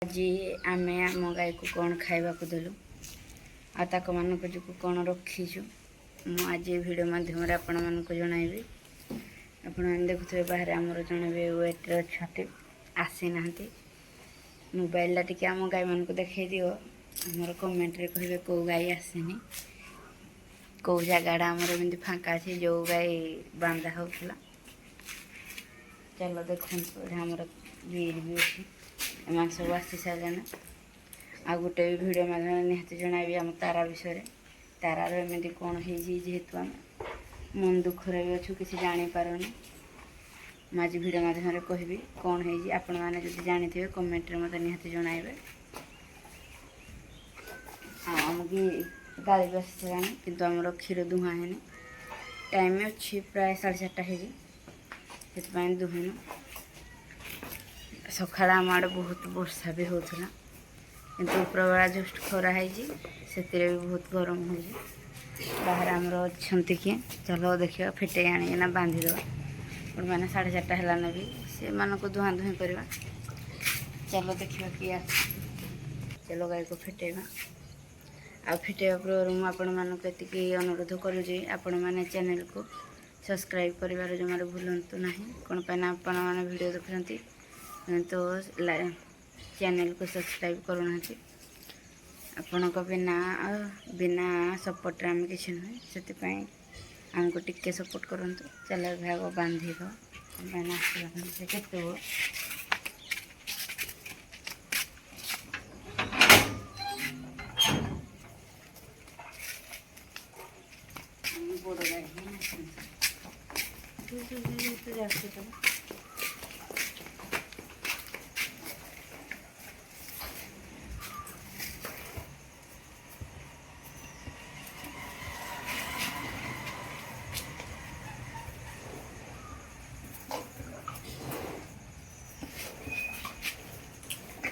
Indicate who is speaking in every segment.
Speaker 1: आज आम आम गाई को कौन खावा देलु आक मान जो कौन रखीचु आज भिड मध्यम आपण मान जनइबी आपण देखुए बाहर आमर जड़े भी वेट्रे अच्छा आसी ना मोबाइल टी आम गाई मान देखा दियो आमर कमेंट रे कहे कौ गाई आसनी कौ जगह आमर फाँका अच्छे जो गाई बांधा होता चलो देखो आमर बीर भी अच्छी एम सब आसी सारे आ गोटे भी भिड माध्यम निहती जनइबी आम तारा विषय तारार एमती कौन जेहेतु आम मन दुख भी अच्छु किसी जापारूनी आज भिड माध्यम कहबी कौन है आपण मैंने जो जानी थे कमेंट रे मत निहती जनइबे आमकी गाड़ी भी आसी सारे किंतु आमर क्षीर दुहा है टाइम अच्छी प्राय 4:30 से दुहनु सकाल आम आड़े बहुत वर्षा भी होता किंतु उपरबेला जस्ट खरा है से भी बहुत गरम हो बाहर आमर अच्छा किए चलो देखिए फिटे आना बांधिदेवा पुणी मैंने 4:30 है भी से मानक धुआं धुई करवा चलो देखिए किए चलो गाई को फिटेवा आ फिटेवा पूर्व मुझे अनुरोध करुँगी आपण मैंने चैनल को सब्सक्राइब कर जमार भूलु ना कौन पर आपण मैंने वीडियो देखुं तो चैनल को सब्सक्राइब करूना आपण बिना बिना सपोर्ट आम कि नुहे से आमको टिके सपोर्ट करूँ चल भाग बांधि मैंने आसला केत बड़ गाड़ी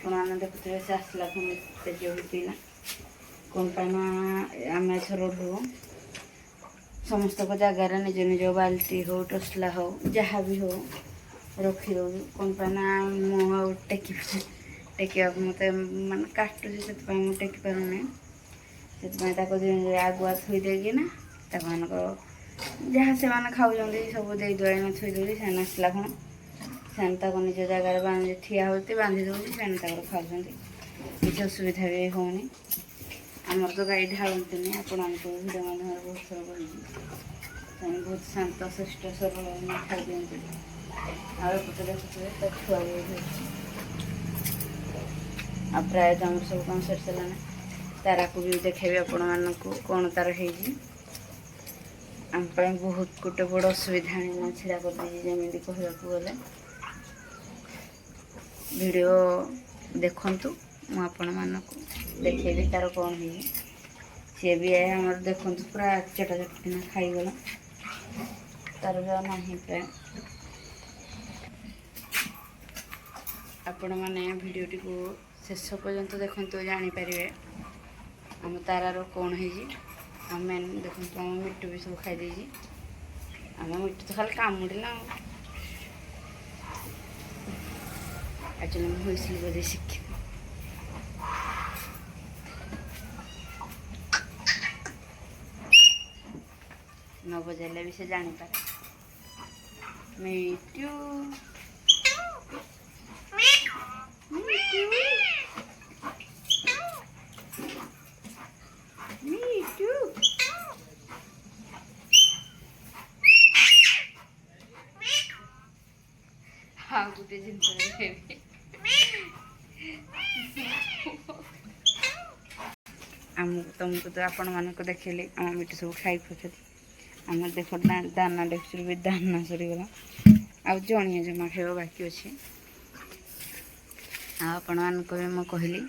Speaker 1: मैंने देखुए से आसला तेज होती ना कौन पाना आम एथर समस्त को जगार निज निज बाल्टी हो टसला हो जहाँ भी हो रखी दो कौन पाना मुँह टेक टेक मत मान काटुची से टेक पारूनी से आगुआ थई देना मान जहाँ से मैंने खाऊ सब दे दुआ थई दूसरी से आसला खण से निज जगार बांधि ठिया होती बांधि दूसरी से खाऊँ किसी असुविधा भी होनी आमर तो गाई ढालती आपण भिडियो माध्यम बहुत थर कही बहुत शांत शिष्ट सरल खाई दिखते आते देखुए तो छुआ भी आ प्रायत आम सब कम सर सारा तारा को भी देखेबी आपण मानक कौन तार है आम बहुत गोटे बड़ असुविधा छिड़ा कर जमी कहवाक गले वीडियो देखंतु मुझे मानक देखेबी तार कौन है सी भी आम देखु पूरा चटा चटकिना खाईगला तार भी ना प्राय आपण मैंने भिडटी को शेष पर्यंत देखते जानीपर आम तारार कौन है आम देखो आम मिट्टू भी सब खाई आम मिट्टू तो खाली कामुड़ला एक्चुअली मैं हुईसिल बजे शिखी न बजाइले भी से जानीपारे मिट्टू हाँ गोटे जिन आम तुमको तो आपण मानक देखिले आम मिट्टू सब खाई पड़े आम देख दाना डेक्चर भी दाना सरीगला आ जड़िया जमा खाइबा बाकी अच्छे आपण मानक भी मुझे कहली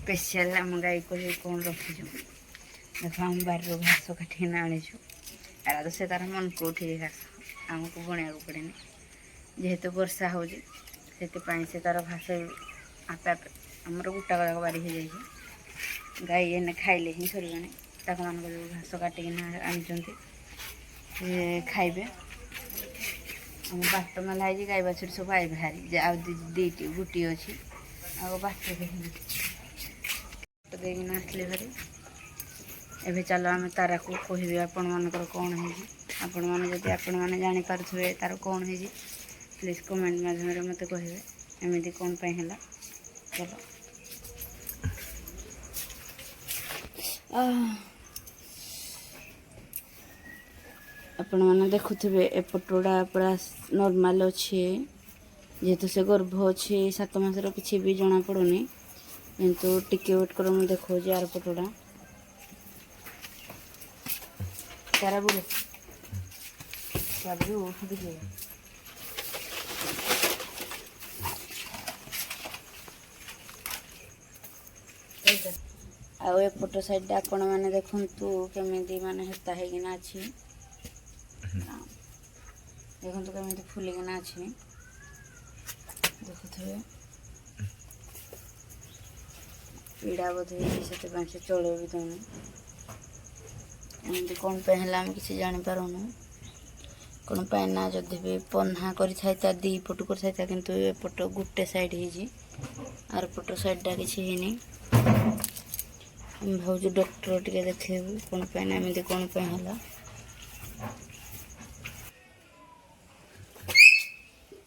Speaker 1: स्पेशल आम गाई को कौन रखीचु देख आम बार घास काटिना आनीचु आरा तो से तार मन को उठी घास आमको बुणिया पड़ेनि जेहेतु वर्षा हो से तार घास आपे आपे आमर गोटा गला बारी हो जाए गाई एने खाइले ही सर मान घास काटिना आनी खाइबे आम बाट मेला गाई बाछुरी सब आई भारी दीटी गुटी अच्छी ଆଉ ବାଟ ଦେଇକିନା ଆସିଲେ ଘରେ। ଏବେ ଚାଲ ଆମେ ତାରାକୁ କହିବି ଆପଣମାନଙ୍କର କ'ଣ ହେଇଛି। ଆପଣମାନେ ଯଦି ଆପଣମାନେ ଜାଣିପାରୁଥିବେ ତାର କ'ଣ ହେଇଛି ପ୍ଲିଜ୍ କମେଣ୍ଟ ମାଧ୍ୟମରେ ମୋତେ କହିବେ ଏମିତି କ'ଣ ପାଇଁ ହେଲା। ଚାଲ ଆପଣମାନେ ଦେଖୁଥିବେ ଏପଟଟା ପୁରା ନର୍ମାଲ୍ ଅଛି, ଯେହେତୁ ସେ ଗର୍ଭ ଅଛି 7 ମାସର କିଛି ବି ଜଣାପଡ଼ୁନି, କିନ୍ତୁ ଟିକେ ୱେଟ୍ କର ମୁଁ ଦେଖାଉଛି ଆର ପଟଟା। ତାରା ବୁଲେ ତାପରେ ଉଠୁ ଆଉ ଏପଟ ସାଇଡ଼୍ଟା ଆପଣମାନେ ଦେଖନ୍ତୁ କେମିତି ମାନେ ହେତା ହେଇକିନା ଅଛି, ଦେଖନ୍ତୁ କେମିତି ଫୁଲିକିନା ଅଛି, ଦେଖୁଥିବେ ପୀଡ଼ା ବୋଧେ ହେଇଛି ସେଥିପାଇଁ ସେ ଚଳେଇ ବି ଦେଉନି। ଏମିତି କ'ଣ ପାଇଁ ହେଲା ଆମେ କିଛି ଜାଣିପାରୁନୁ। କ'ଣ ପାଇଁ ନା ଯଦି ବି ପହ୍ନା କରିଥାଇତା 2 ପଟ କରିଥାଇତା, କିନ୍ତୁ ଏପଟ ଗୋଟେ ସାଇଡ଼୍ ହେଇଛି, ଆର ପଟ ସାଇଡ଼୍ଟା କିଛି ହେଇନି। ଆମେ ଭାବୁଛୁ ଡକ୍ଟର ଟିକେ ଦେଖେଇବୁ କ'ଣ ପାଇଁ ନା ଏମିତି କ'ଣ ପାଇଁ ହେଲା।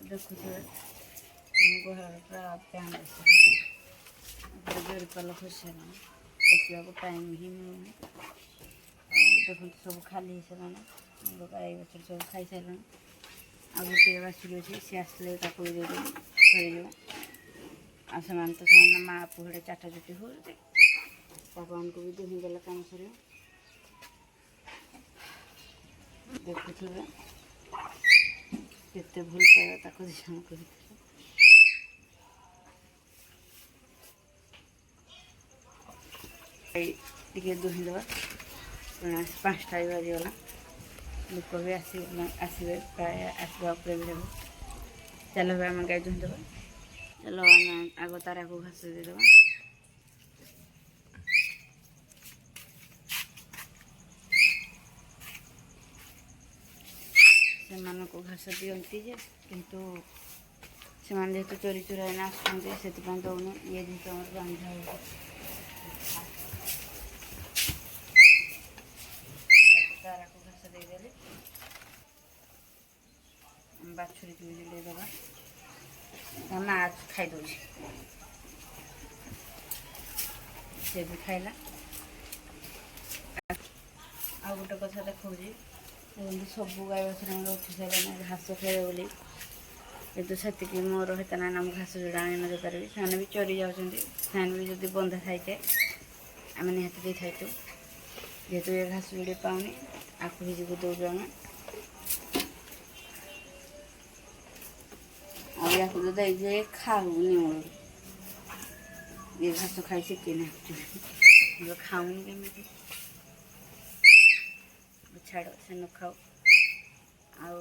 Speaker 1: ଦେଖୁଥିବେ ଗୁହାଳ ପୁରା ପ୍ୟାନ୍ ଜୋରିପାଲ ଖସିଲାଣି, ଦେଖିବାକୁ ଟାଇମ୍ ହିଁ ମିଳୁନି। ଆଉ ଦେଖନ୍ତୁ ସବୁ ଖାଲି ହେଇସାରିଲାଣି, ଆମର ଗାଈ ଗଛରେ ସବୁ ଖାଇସାରିଲାଣି। ଆଉ ଗୋଟିଏ ବାଛୁରୀ ଅଛି, ସେ ଆସିଲେ ତାକୁ ବି ଦେଇଦେବୁ ସରିଯିବ। ଆଉ ସେମାନେ ତ ସେମାନେ ମା ପୁଅଡ଼େ ଚାଟା ଚୁଟି ହେଉଛନ୍ତି, ତାକୁ ଆମକୁ ବି ଦୁହିଁ ଦେଲେ କାମ ସରିବ। ଦେଖୁଥିବେ କେତେ ଭଲ ପାଇବା ତାକୁ ଦି ଜଣଙ୍କ ଭିତରେ। ଟିକେ ଦୁହିଁଦେବା, 5ଟା ବି ବାଜିଗଲା, ଲୋକ ବି ଆସିବେ ପ୍ରାୟ ଆସିବା ଉପରେ ବି ହେବ। ଚାଲ ଏବେ ଆମେ ଗାଈ ଦୁହିଁଦେବା। ଚାଲ ଆମେ ଆଗ ତାରାକୁ ଘାସ ଦେଇଦେବା। ସେମାନଙ୍କୁ ଘାସ ଦିଅନ୍ତି ଯେ, କିନ୍ତୁ ସେମାନେ ଯେହେତୁ ଚୋରି ଚୋରାଇନା ଆସୁଛନ୍ତି ସେଥିପାଇଁ ଦେଉନି। ଇଏ ଯେହେତୁ ଆମର ବାନ୍ଧା ହେଉଛି, ତାରାକୁ ଘାସ ଦେଇଦେଲେ ବାଛୁରୀକୁ ବି ଦେଇଦେବା। ତା ମା ଖାଇଦେଉଛି, ସେ ବି ଖାଇଲା। ଆଉ ଗୋଟେ କଥା ଦେଖାଉଛି, ସବୁ ଗାଈ ବାଛୁରୀ ଆମର ଉଠି ସାରିଲାଣି ଘାସ ଖାଇବେ ବୋଲି, କିନ୍ତୁ ସେତିକି ମୋର ହେତା ନାହିଁ ନା ମୁଁ ଘାସ ଯୋଡ଼ା ଆଣି ନ ଦେଇପାରିବି। ସେମାନେ ବି ଚରି ଯାଉଛନ୍ତି, ସେମାନେ ବି ଯଦି ବନ୍ଧା ଥାଇଥାଏ ଆମେ ନିହାତି ଦେଇଥାଇଛୁ। ଯେହେତୁ ଏ ଘାସ ଯୋଡ଼ି ପାଉନି, ଆକୁ ଭିଜିକୁ ଦେଉଛୁ ଆମେ। ଆଉ ୟାକୁ ତ ଦେଇଛେ ଖାଉନି, ମୂଳରୁ ଏ ଘାସ ଖାଇ ଶିଖିନି, ଖାଉନି କେମିତି। ଛାଡ଼, ସେ ନ ଖାଉ। ଆଉ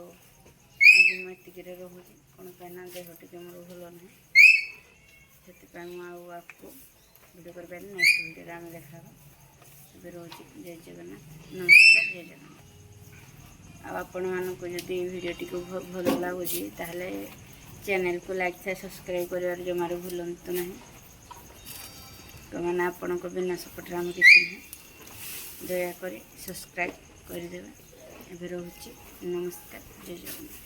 Speaker 1: ଆଜି ମୁଁ ଏତିକିରେ ରହୁଛି, କ'ଣ ପାଇଁ ନା ଦେହ ଟିକେ ମୋର ଭଲ ନାହିଁ, ସେଥିପାଇଁ ମୁଁ ଆଉ ଆକୁ ଭିଡ଼ିଓ କରିପାରିନି। ନେକ୍ସଟ ଭିଡ଼ିଓରେ ଆମେ ଦେଖା ହେବା। ଏବେ ରହୁଛି, ଜୟ ଜଗନ୍ନାଥ, ନମସ୍କାର, ଜୟ ଜଗନ୍ନାଥ। ଆଉ ଆପଣମାନଙ୍କୁ ଯଦି ଏଇ ଭିଡ଼ିଓଟିକୁ ଭଲ ଲାଗୁଛି ତାହେଲେ ଚ୍ୟାନେଲକୁ ଲାଇକ୍ ସବସ୍କ୍ରାଇବ୍ କରିବାର ଜମାରୁ ଭୁଲନ୍ତୁ ନାହିଁ, କାରଣ ଆପଣଙ୍କ ବିନା ସପୋର୍ଟରେ ଆମେ କିଛି ନାହିଁ। ଦୟାକରି ସବସ୍କ୍ରାଇବ୍ କରିଦେବେ। ଏବେ ରହୁଛି, ନମସ୍କାର, ଜୟ ଜଗନ୍ନାଥ।